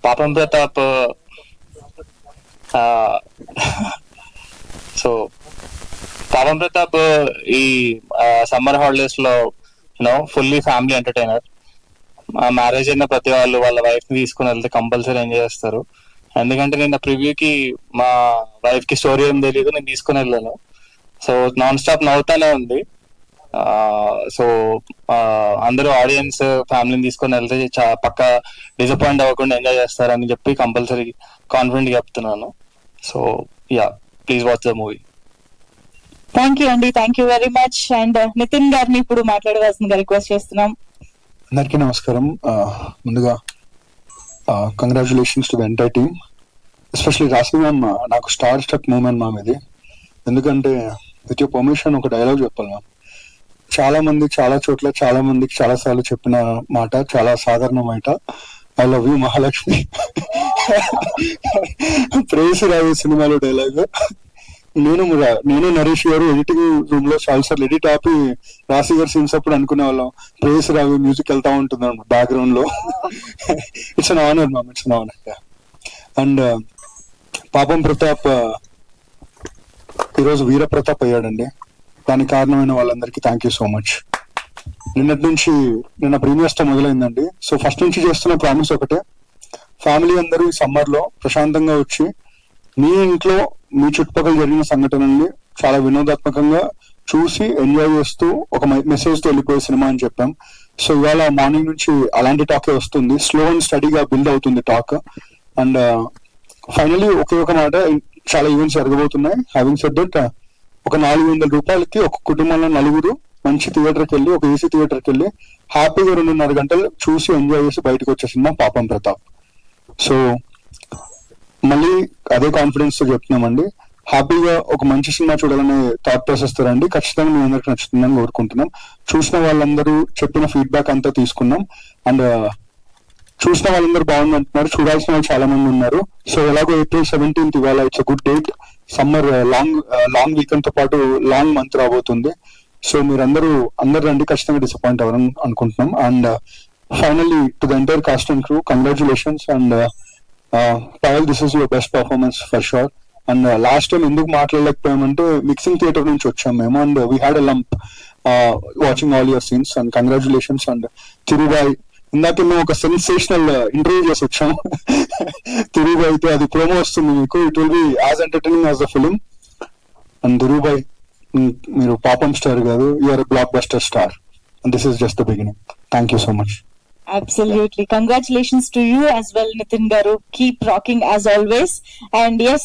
పాపం ప్రతాప్. సో పాపం ప్రతాప్ ఈ సమ్మర్ హాలిడేస్ లో ఫుల్లీ ఫ్యామిలీ ఎంటర్టైనర్. మ్యారేజ్ అయిన ప్రతి వాళ్ళు వాళ్ళ వైఫ్ ని తీసుకుని వెళ్తే కంపల్సరీ ఎంజాయ్ చేస్తారు. ఎందుకంటే నిన్న ప్రివ్యూకి మా వైఫ్ కి స్టోరీ ఏం తెలియదు, నేను తీసుకుని వెళ్ళాను. సో నాన్ స్టాప్ నవ్వుతానే ఉంది. సో అందరూ ఆడియన్స్ ఫ్యామిలీని తీసుకొని వెళ్తే పక్క డిసప్పాయింట్ అవ్వకుండా ఎంజాయ్ చేస్తారని చెప్పి కంపల్సరీ కాన్ఫిడెంట్ గా చెప్తున్నాను. So yeah, please watch the movie. Thank you అండి, thank you very much. And Nithin గారిని ఇప్పుడు మాట్లాడవలసిందిగా రిక్వెస్ట్ చేస్తున్నాం. అందరికీ నమస్కారం. ముందుగా congratulations to the entire team, especially Rashi ma'am. నాకు స్టార్ స్టక్ మూమెంట్ మ్యామ్ ఇది. ఎందుకంటే విత్ యువర్ పర్మిషన్ ఒక డైలాగ్ చెప్పాలి మ్యామ్. చాలా మంది చాలా చోట్ల చాలా మందికి చాలా సార్లు చెప్పిన మాట, చాలా సాధారణ మాట, ఐ లవ్ యూ మహాలక్ష్మి. ప్రేయసి రావు సినిమాలో డైలాగ్. నేను నరేష్ గారు ఎడిటింగ్ రూమ్ లో చాలా సార్లు ఎడిట్ ఆపి రాశి గారు సీన్స్ అప్పుడు అనుకునే వాళ్ళం ప్రేయసి రావు మ్యూజిక్ వెళ్తా ఉంటుంది అన్నమాట బ్యాక్గ్రౌండ్ లో. It's an honour ma'am, it's an honour. And పాపం ప్రతాప్ ఈరోజు వీర ప్రతాప్ అయ్యాడండి. దానికి కారణమైన వాళ్ళందరికీ థ్యాంక్ యూ సో మచ్. నిన్న ప్రీమియర్స్ తో మొదలైందండి. సో ఫస్ట్ నుంచి చేస్తున్న ప్రామిస్ ఒకటే, ఫ్యామిలీ అందరూ ఈ సమ్మర్ లో ప్రశాంతంగా వచ్చి మీ ఇంట్లో మీ చుట్టుపక్కల జరిగిన సంఘటనల్ని చాలా వినోదాత్మకంగా చూసి ఎంజాయ్ చేస్తూ ఒక మెసేజ్ తో వెళ్ళిపోయే సినిమా అని చెప్పాం. సో ఇవాళ మార్నింగ్ నుంచి అలాంటి టాకే వస్తుంది. స్లో అండ్ స్టడీగా బిల్డ్ అవుతుంది టాక్. అండ్ ఫైనలీ ఒకే ఒక మాట, చాలా ఈవెంట్స్ జరగబోతున్నాయి. హ్యావింగ్ సెడ్ దట్, ఒక 400 రూపాయలకి ఒక కుటుంబంలో నలుగురు మంచి థియేటర్కి వెళ్ళి, ఒక ఏసీ థియేటర్కి వెళ్ళి హ్యాపీగా 2.5 గంటలు చూసి ఎంజాయ్ చేసి బయటకు వచ్చే సినిమా పాపం ప్రతాప్. సో మళ్ళీ అదే కాన్ఫిడెన్స్ తో చెప్తున్నామండి, హ్యాపీగా ఒక మంచి సినిమా చూడాలనే థాట్ ప్రాసెస్ తో రండి. ఖచ్చితంగా మీ అందరికి నచ్చుతుందని కోరుకుంటున్నాం. చూసిన వాళ్ళందరూ చెప్పిన ఫీడ్బ్యాక్ అంతా తీసుకున్నాం. అండ్ చూసిన వాళ్ళందరూ బాగుందంటున్నారు, చూడాల్సిన వాళ్ళు చాలా మంది ఉన్నారు. సో ఎలాగో April 17th ఇవాళ it's good date. Summer long weekend తో పాటు లాంగ్ మంత్ రాబోతుంది. సో మీరందరూ రండి, ఖచ్చితంగా డిసప్పాయింట్ అవ్వరని అనుకుంటున్నాం. And finally to the entire cast and crew, congratulations. And Payal, this is your best performance for sure. And last time ఎందుకు మాట్లాడలేకపోయామంటే మిక్సింగ్ థియేటర్ నుంచి వచ్చాం మేము, and we had a lump watching all your scenes. And congratulations. And Thirubai, ఇందాక మేము ఒక sensational interview చేసి వచ్చాం. తిరుబాయ్ అయితే అది ప్రోమో వస్తుంది మీకు, it will be as entertaining as the film. And Thirubai, మీరు పాపం స్టార్ కాదు, you're a blockbuster star. And this is just the beginning. Thank you so much. Absolutely. Congratulations to you as well, Nitin Garu. Keep rocking as always. And yes,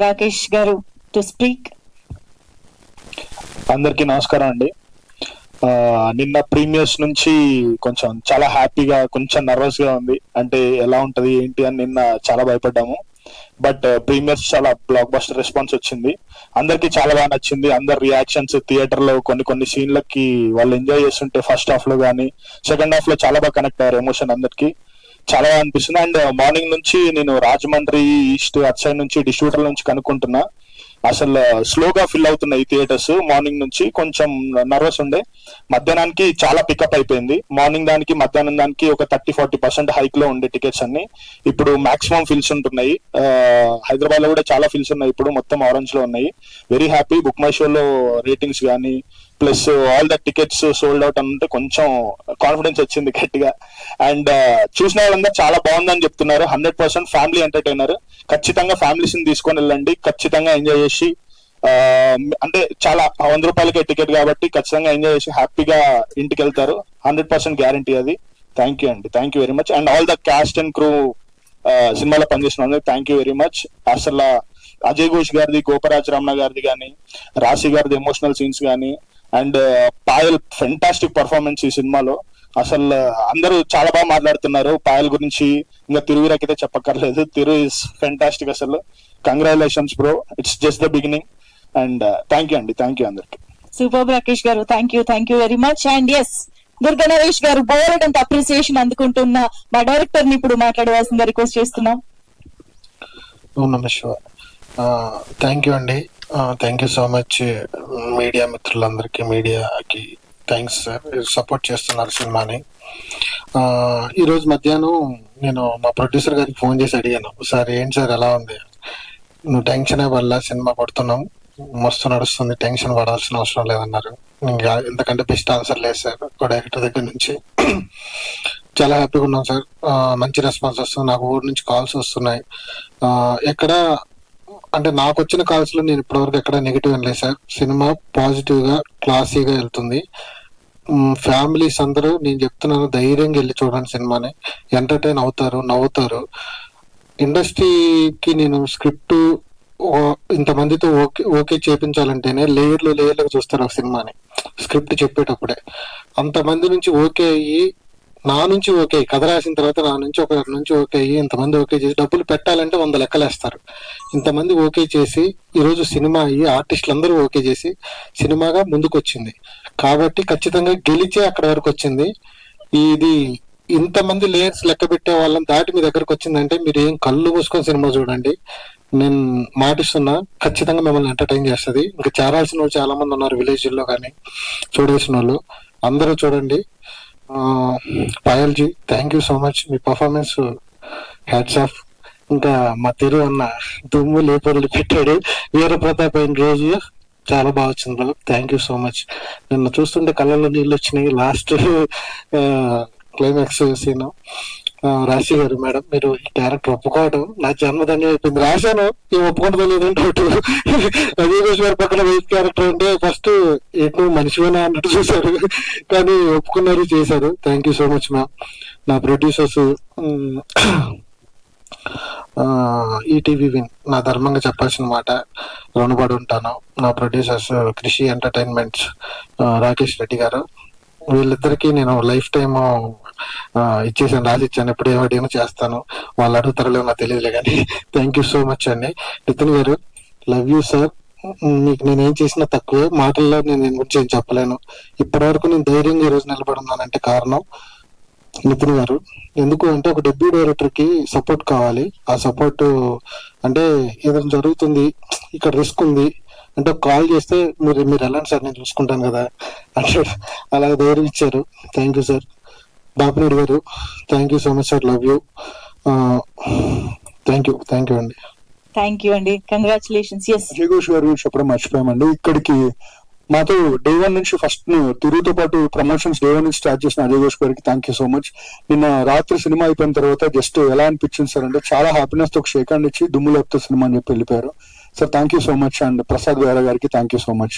Rakesh Garu to speak. అందరికీ నమస్కారం అండి. నిన్న premieres నుంచి కొంచెం చాలా హ్యాపీగా, కొంచెం nervous గా ఉంది. అంటే ఎలా ఉంటది ఏంటి అని నిన్న చాలా భయపడ్డాము. బట్ ప్రీమియర్స్ చాలా బ్లాక్ బస్టర్ రెస్పాన్స్ వచ్చింది. అందరికి చాలా బాగా నచ్చింది. అందరి రియాక్షన్స్ థియేటర్ లో కొన్ని సీన్లకి వాళ్ళు ఎంజాయ్ చేస్తుంటే ఫస్ట్ హాఫ్ లో కానీ సెకండ్ హాఫ్ లో చాలా బాగా కనెక్ట్ అయ్యారు. ఎమోషన్ అందరికి చాలా బాగా అనిపిస్తుంది. అండ్ మార్నింగ్ నుంచి నేను రాజమండ్రి ఈస్ట్ అటు సైడ్ నుంచి డిస్ట్రిబ్యూటర్ నుంచి కనుక్కుంటున్నా, అసలు స్లోగా ఫిల్ అవుతున్నాయి థియేటర్స్. మార్నింగ్ నుంచి కొంచెం నర్వస్ ఉండే, మధ్యాహ్నానికి చాలా పికప్ అయిపోయింది. మార్నింగ్ దానికి మధ్యాహ్నం దానికి ఒక 30-40% హైక్ లో ఉండే టికెట్స్ అన్ని ఇప్పుడు మాక్సిమం ఫిల్స్ ఉంటున్నాయి. హైదరాబాద్ లో కూడా చాలా ఫిల్స్ ఉన్నాయి, ఇప్పుడు మొత్తం ఆరెంజ్ లో ఉన్నాయి. Very happy. బుక్ మై షోలో రేటింగ్స్ కానీ plus all the tickets sold out అంటే కొంచెం కాన్ఫిడెన్స్ వచ్చింది గట్టిగా. అండ్ చూసిన వాళ్ళందరూ చాలా బాగుందని చెప్తున్నారు. 100% ఫ్యామిలీ ఎంటర్టైనర్. ఖచ్చితంగా ఫ్యామిలీస్ ని తీసుకొని వెళ్ళండి, ఖచ్చితంగా ఎంజాయ్ చేసి, అంటే చాలా 100 రూపాయలకే టికెట్ కాబట్టి ఖచ్చితంగా ఎంజాయ్ చేసి హ్యాపీగా ఇంటికి వెళ్తారు. 100% గ్యారంటీ అది. థ్యాంక్ యూ అండి, thank you very much. And all the cast and crew సినిమాలో పనిచేసిన వాళ్ళకి థ్యాంక్ యూ వెరీ మచ్. అసలు అజయ్ ఘోష్ గారిది, గోపరాజ్ రమణ గారిది కానీ, రాశి గారిది ఎమోషనల్ సీన్స్ కానీ, అండ్ పాయల్ ఫెంటాస్టిక్ పర్ఫార్మెన్స్ ఈ సినిమాలో. అసలు అందరూ చాలా బాగా మాట్లాడుతున్నారు పాయల్ గురించి. ఇంకా తిరువిరకైతే చెప్పక్కర్లేదు, తిరు ఇస్ ఫెంటాస్టిక్. అసలు congratulations bro, it's just the beginning. And thank you అండి, థ్యాంక్ యూ అందరికి. సూపర్ రాకేష్ గారు, thank you very much. And yes, Durga Naresh గారు బోర్డ్ అంత అప్రిసియేషన్ అందుకుంటున్న మా డైరెక్టర్ ని ఇప్పుడు మాట్లాడవలసిందిగా రిక్వెస్ట్ చేస్తున్నాం. నమస్కారం, థ్యాంక్ యూ అండి. Thank you so much media మిత్రులందరికీ, మీడియాకి థ్యాంక్స్ సార్, సపోర్ట్ చేస్తున్నారు సినిమాని. ఈరోజు మధ్యాహ్నం నేను మా ప్రొడ్యూసర్ గారికి ఫోన్ చేసి అడిగాను, సార్ ఏంటి సార్ ఎలా ఉంది, నువ్వు టెన్షన్ వల్ల సినిమా పడుతున్నాం, మస్తు నడుస్తుంది, టెన్షన్ పడాల్సిన అవసరం లేదన్నారు. ఇంకా ఎందుకంటే బెస్ట్ ఆన్సర్ లేదు సార్ డైరెక్టర్ దగ్గర నుంచి. చాలా హ్యాపీగా ఉన్నాం సార్. మంచి రెస్పాన్స్ వస్తుంది, నాకు ఊరి నుంచి కాల్స్ వస్తున్నాయి. ఎక్కడ అంటే నాకు వచ్చిన కాల్స్ లో నేను ఇప్పటివరకు ఎక్కడ నెగిటివ్ అని లేదు సార్. సినిమా పాజిటివ్ గా క్లాసీగా వెళ్తుంది. ఫ్యామిలీస్ అందరూ నేను చెప్తున్నాను ధైర్యంగా వెళ్ళి చూడండి సినిమాని, ఎంటర్టైన్ అవుతారు, నవ్వుతారు. ఇండస్ట్రీకి నేను స్క్రిప్ట్ ఇంతమందితో ఓకే చేపించాలంటేనే లేయర్లుగా చూస్తారు ఒక సినిమాని. స్క్రిప్ట్ చెప్పేటప్పుడే అంతమంది నుంచి ఓకే అయ్యి, నా నుంచి ఓకే కథ రాసిన తర్వాత నా నుంచి ఒకరి నుంచి ఓకే అయ్యి ఇంతమంది ఓకే చేసి డబ్బులు పెట్టాలంటే 100 లెక్కలేస్తారు. ఇంతమంది ఓకే చేసి ఈరోజు సినిమా అయ్యి ఆర్టిస్టులు అందరూ ఓకే చేసి సినిమాగా ముందుకు వచ్చింది కాబట్టి ఖచ్చితంగా గెలిచే అక్కడ వరకు వచ్చింది. ఇది ఇంతమంది లేయర్స్ లెక్క పెట్టే వాళ్ళని దాటి మీ దగ్గరకు వచ్చిందంటే మీరు ఏం కళ్ళు మూసుకొని సినిమా చూడండి. నేను మాటిస్తున్నా, ఖచ్చితంగా మిమ్మల్ని ఎంటర్టైన్ చేస్తుంది. ఇంకా చేరాల్సిన వాళ్ళు చాలా మంది ఉన్నారు విలేజ్ లో కానీ, చూడాల్సిన వాళ్ళు అందరూ చూడండి. పాయల్జీ thank you so much, me performance hats off. ఇంకా మా తిరు అన్న దుమ్ము లేపర్లు పెట్టాడు, వీరప్రతాప్ అయిన రోజు చాలా బాగా వచ్చింది bro, thank you so much. నిన్న చూస్తుంటే కళ్ళల్లో నీళ్ళు వచ్చినాయి. లాస్ట్ క్లైమాక్స్ సీన్ రాశి గారు మేడం, మీరు ఈ క్యారెక్టర్ ఒప్పుకోవడం నా జన్మధన్యం అయిపోయింది. రాశాను ఈ ఒప్పుకోవడం లేదంటే అజయ్ గారి పక్కన వైఫ్ క్యారెక్టర్ అంటే ఫస్ట్ ఏంటో మనిషివేనా అన్నట్టు చూశారు, కానీ ఒప్పుకున్నారు, చేశారు. Thank you so much ma'am. నా ప్రొడ్యూసర్స్ ఈటీవీ విన్, నా ధర్మంగా చెప్పాల్సిన మాట, రుణపడి ఉంటాను. నా ప్రొడ్యూసర్స్ కృషి ఎంటర్టైన్మెంట్స్ రాకేష్ రెడ్డి గారు, వీళ్ళిద్దరికి నేను లైఫ్ టైమ్ ఇచ్చేసాను, రాసిచ్చాను. ఎప్పుడు ఏమో చేస్తాను, వాళ్ళు అడుగుతారో నాకు తెలియదులే కానీ థ్యాంక్ యూ సో మచ్ అండి. నితిన్ గారు లవ్ యూ సార్. మీకు నేనేం చేసినా తక్కువే, మాటల్లో నేను గురించి ఏం చెప్పలేను. ఇప్పటి వరకు నేను ధైర్యంగా ఈ రోజు నిలబడున్నానంటే కారణం నితిన్ గారు. ఎందుకు అంటే ఒక డెబ్యూ డైరెక్టర్ కి సపోర్ట్ కావాలి. ఆ సపోర్ట్ అంటే ఏదైనా జరుగుతుంది, ఇక్కడ రిస్క్ ఉంది అంటే కాల్ చేస్తే మీరు ఎలాంటి సార్ నేను చూసుకుంటాను కదా అంటే అలా ధైర్యం ఇచ్చారు. Thank you sir. బాపిరెడ్డి గారు thank you so much sir, love you. Thank you అండి. థ్యాంక్ యూ అండి, కంగ్రాచులేషన్స్. అజయ్ ఘోష్ గారు చెప్పడం మర్చిపోయామండి. ఇక్కడికి మాతో డే 1 నుంచి ఫస్ట్ తిరుగుతో పాటు ప్రమోషన్స్ డే 1 నుంచి స్టార్ట్ చేసిన అజయ్ ఘోష్ గారికి థ్యాంక్ యూ సో మచ్. నిన్న రాత్రి సినిమా అయిపోయిన తర్వాత జస్ట్ ఎలా అనిపించింది సార్ అంటే చాలా హ్యాపీనెస్ తో ఒక షేక్ హ్యాండ్ ఇచ్చి దుమ్ము లేపుతో సినిమా అని చెప్పి వెళ్ళిపోయారు sir. Thank you so much. And Prasad గారు గారికి థ్యాంక్ యూ సో మచ్.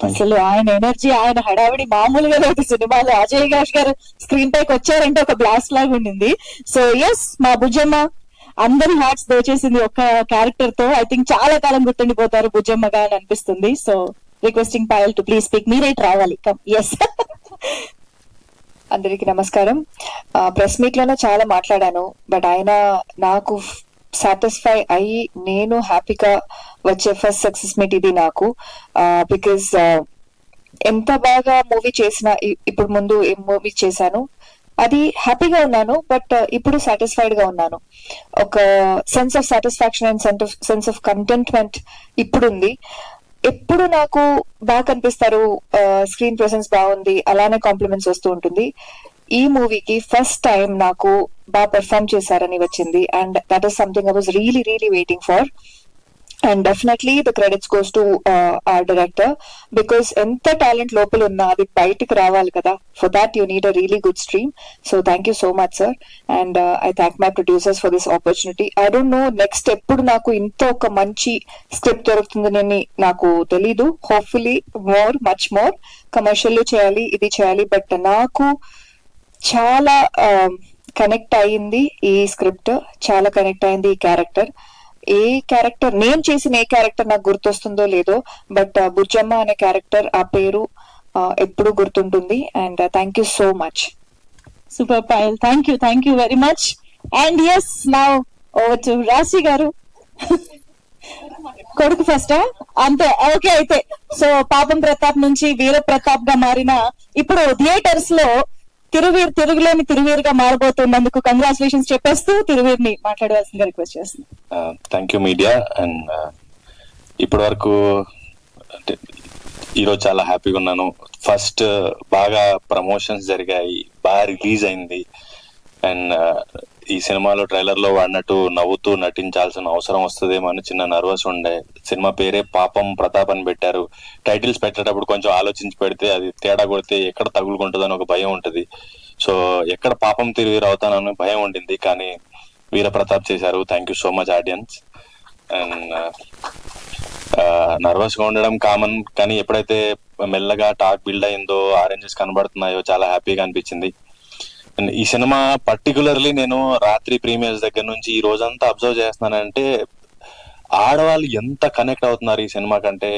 అసలు ఆయన ఎనర్జీ, ఆయన హడావిడి మామూలుగా లేదు సినిమాలో. అజయ్ ఘోష్ గారు స్క్రీన్ పైకి వచ్చారంటే ఒక బ్లాస్ట్ లాగా ఉండింది. సో ఎస్, మా బుజ్జమ్మ అందరి హార్ట్స్ దోచేసింది ఒక క్యారెక్టర్ తో. ఐ థింక్ చాలా కాలం గుర్తుండిపోతారు బుజ్జమ్మగా అని అనిపిస్తుంది. So requesting Payal to please speak. మీరే రావాలి. ఎస్. అందరికి నమస్కారం. ప్రెస్ మీట్ లోనే చాలా మాట్లాడాను, బట్ ఆయన నాకు సాటిస్ఫై అయ్యి నేను హ్యాపీగా వచ్చే ఫస్ట్ సక్సెస్ మీట్ ఇది నాకు. బికాజ్ ఎంత బాగా మూవీ చేసినా, ఇప్పుడు ముందు ఏం మూవీ చేశాను అది హ్యాపీగా ఉన్నాను, బట్ ఇప్పుడు సాటిస్ఫైడ్ గా ఉన్నాను. ఒక sense of satisfaction and sense of contentment ఇప్పుడు ఉంది. ఎప్పుడు నాకు బాగా కనిపిస్తారు, స్క్రీన్ ప్రెసెన్స్ బాగుంది, అలానే కాంప్లిమెంట్స్ వస్తూ ఉంటుంది. ఈ మూవీకి ఫస్ట్ టైం నాకు బాగా పెర్ఫార్మ్ చేశారని వచ్చింది, and that is something I was really waiting for. And definitely the credits goes to our director, because ఎంత టాలెంట్ లోపల ఉన్నా అది బయటకు రావాలి కదా. For that you need a really good stream. So thank you so much sir. And I thank my producers for this opportunity. I don't know next ఎప్పుడు నాకు ఇంత ఒక మంచి స్క్రిప్ట్ దొరుకుతుందని నాకు తెలీదు. హోప్ఫుల్లీ మచ్ మోర్ కమర్షియల్ చేయాలి, ఇది చేయాలి. బట్ నాకు చాలా కనెక్ట్ అయ్యింది ఈ స్క్రిప్ట్, చాలా కనెక్ట్ అయింది ఈ క్యారెక్టర్. ఏ క్యారెక్టర్ నేను చేసిన ఏ క్యారెక్టర్ నాకు గుర్తొస్తుందో లేదో, బట్ బుజ్జమ్మ అనే క్యారెక్టర్, ఆ పేరు ఎప్పుడు గుర్తుంటుంది. And thank you so much. Super Payal, thank you very much. And yes, now over to Raashi గారు. కొడుకు ఫస్టా? అంతే, ఓకే. అయితే సో పాపం ప్రతాప్ నుంచి వీర ప్రతాప్ గా మారిన, ఇప్పుడు థియేటర్స్ లో తిరుగులేని తిరువీరుగా మారబోతున్నందుకు కంగ్రాచులేషన్స్ చెప్పేస్తూ తిరువీరుని మాట్లాడవలసిందిగా రిక్వెస్ట్ చేస్తున్నాను. Thank you media. అండ్ ఇప్పటి వరకు అంటే ఈరోజు చాలా హ్యాపీగా ఉన్నాను. ఫస్ట్ బాగా ప్రమోషన్స్ జరిగాయి, బాగా రిలీజ్ అయింది. అండ్ ఈ సినిమాలో ట్రైలర్ లో వాడినట్టు నవ్వుతూ నటించాల్సిన అవసరం వస్తుందేమో అని చిన్న నర్వస్ ఉండే. సినిమా పేరే పాపం ప్రతాప్ అని పెట్టారు. టైటిల్స్ పెట్టేటప్పుడు కొంచెం ఆలోచించి పెడితే అది తేడా కొడితే ఎక్కడ తగులుకుంటుందని ఒక భయం ఉంటుంది. సో ఎక్కడ పాపం తిరిగి అవుతానని భయం ఉండింది, కానీ వీర ప్రతాప్ చేశారు. Thank you so much audience. And nervous గా ఉండడం కామన్, కానీ ఎప్పుడైతే మెల్లగా టాక్ బిల్డ్ అయిందో, ఆరెంజెస్ కనబడుతున్నాయో చాలా హ్యాపీగా అనిపించింది. ఈ సినిమా పర్టికులర్లీ నేను రాత్రి ప్రీమియర్స్ దగ్గర నుంచి ఈ రోజంతా అబ్జర్వ్ చేస్తున్నానంటే ఆడవాళ్ళు ఎంత కనెక్ట్ అవుతున్నారు ఈ సినిమా కంటే.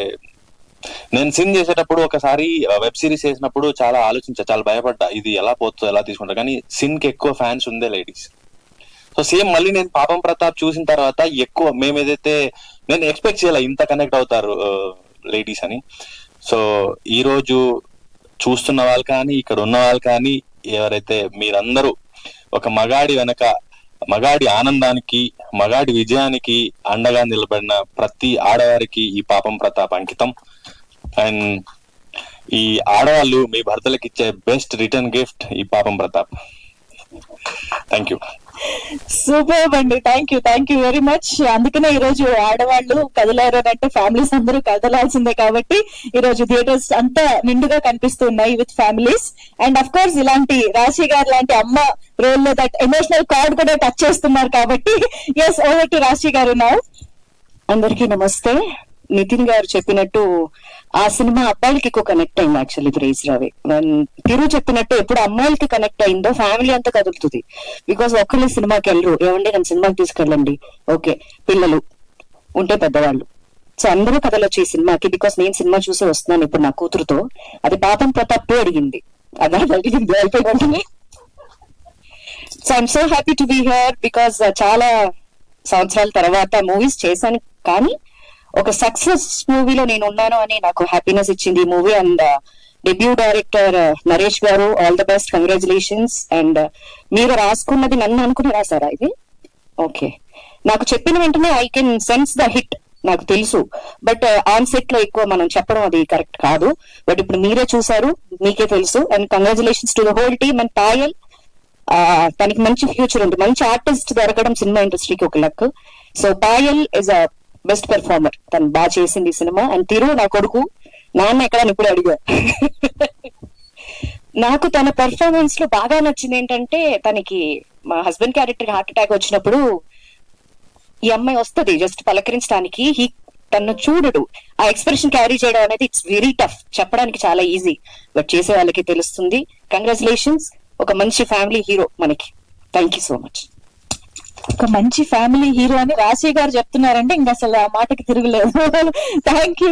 నేను సిన్ చేసేటప్పుడు ఒకసారి వెబ్ సిరీస్ చేసినప్పుడు చాలా చాలా భయపడ్డా, ఇది ఎలా పోతుందో ఎలా తీసుకుంటా, కానీ సిన్ కి ఎక్కువ ఫ్యాన్స్ ఉందే లేడీస్. సో సేమ్ మళ్ళీ నేను పాపం ప్రతాప్ చూసిన తర్వాత ఎక్కువ నేను ఎక్స్పెక్ట్ చేయాలి ఇంత కనెక్ట్ అవుతారు లేడీస్ అని. సో ఈ రోజు చూస్తున్న వాళ్ళు కానీ ఇక్కడ ఉన్న వాళ్ళు కానీ ఎవరైతే మీరందరూ ఒక మగాడి ఆనందానికి, మగాడి విజయానికి అండగా నిలబడిన ప్రతి ఆడవారికి ఈ పాపం ప్రతాప్ అంకితం. అండ్ ఈ ఆడవాళ్ళు మీ భర్తలకు ఇచ్చే బెస్ట్ రిటర్న్ గిఫ్ట్ ఈ పాపం ప్రతాప్. Thank you. సూపర్ అండి, థ్యాంక్ యూ వెరీ మచ్. అందుకనే ఈ రోజు ఆడవాళ్ళు కదలారు అని అంటే ఫ్యామిలీస్ అందరూ కదలాల్సిందే, కాబట్టి ఈ రోజు థియేటర్స్ అంతా నిండుగా కనిపిస్తున్నాయి with families. And of course ఇలాంటి రాశి గారు లాంటి అమ్మ రోల్ లో దట్ ఎమోషనల్ కార్డ్ కూడా టచ్ చేస్తున్నారు కాబట్టి ఎస్, ఓవర్ టు రాశి గారు నౌ. అందరికీ నమస్తే. నితిన్ గారు చెప్పినట్టు ఆ సినిమా అబ్బాయిలకి ఎక్కువ కనెక్ట్ అయింది యాక్చువల్లీ ప్రేజ్ రావే. తిరు చెప్పినట్టు ఎప్పుడు అమ్మాయిలకి కనెక్ట్ అయిందో ఫ్యామిలీ అంతా కదులుతుంది. బికాస్ ఒక్కళ్ళే సినిమాకి వెళ్ళరు, ఏమండి నన్ను సినిమాకి తీసుకెళ్ళండి, ఓకే పిల్లలు ఉంటే పెద్దవాళ్ళు, సో అందరూ కదలొచ్చు ఈ సినిమాకి. బికాస్ నేను సినిమా చూసి వస్తున్నాను ఇప్పుడు నా కూతురుతో. అది పాపం ప్రతాప్ అడిగింది, అదే అడిగింది అయిపోయింది. So I'm so happy to be here because చాలా సంవత్సరాల తర్వాత మూవీస్ చేశాను, కానీ ఒక సక్సెస్ మూవీలో నేను ఉన్నాను అని నాకు హ్యాపీనెస్ ఇచ్చింది ఈ movie. And debut director Naresh గారు, all the best, congratulations. And మీరు రాసుకున్నది నన్ను అనుకుని రాసారా ఇది? ఓకే, నాకు చెప్పిన వెంటనే I can sense the hit, నాకు తెలుసు. బట్ ఆన్ సెట్ లో ఎక్కువ మనం చెప్పడం అది కరెక్ట్ కాదు. బట్ ఇప్పుడు మీరే చూసారు, మీకే తెలుసు. And congratulations to the whole team. And Payal, తనకి మంచి ఫ్యూచర్ ఉంది, మంచి ఆర్టిస్ట్ దొరకడం సినిమా ఇండస్ట్రీకి ఒక luck. So Payal is a best performer, తను బాగా చేసింది ఈ సినిమా. అండ్ తిరు నా కొడుకు, నాన్న ఎక్కడ ఇప్పుడు అడిగా. నాకు తన పెర్ఫార్మెన్స్ లో బాగా నచ్చింది ఏంటంటే, తనకి మా హస్బెండ్ క్యారెక్టర్ హార్ట్ అటాక్ వచ్చినప్పుడు ఈ అమ్మాయి వస్తుంది జస్ట్ పలకరించడానికి, తను చూడడు, ఆ ఎక్స్ప్రెషన్ క్యారీ చేయడం అనేది ఇట్స్ వెరీ టఫ్. చెప్పడానికి చాలా ఈజీ, బట్ చేసే వాళ్ళకి తెలుస్తుంది. కంగ్రాచులేషన్స్, ఒక మంచి ఫ్యామిలీ హీరో మనకి. Thank you so much. ఒక మంచి ఫ్యామిలీ హీరో అని రాశి గారు చెప్తున్నారంటే ఇంకా అసలు ఆ మాటకి తిరుగులేదు. Thank you.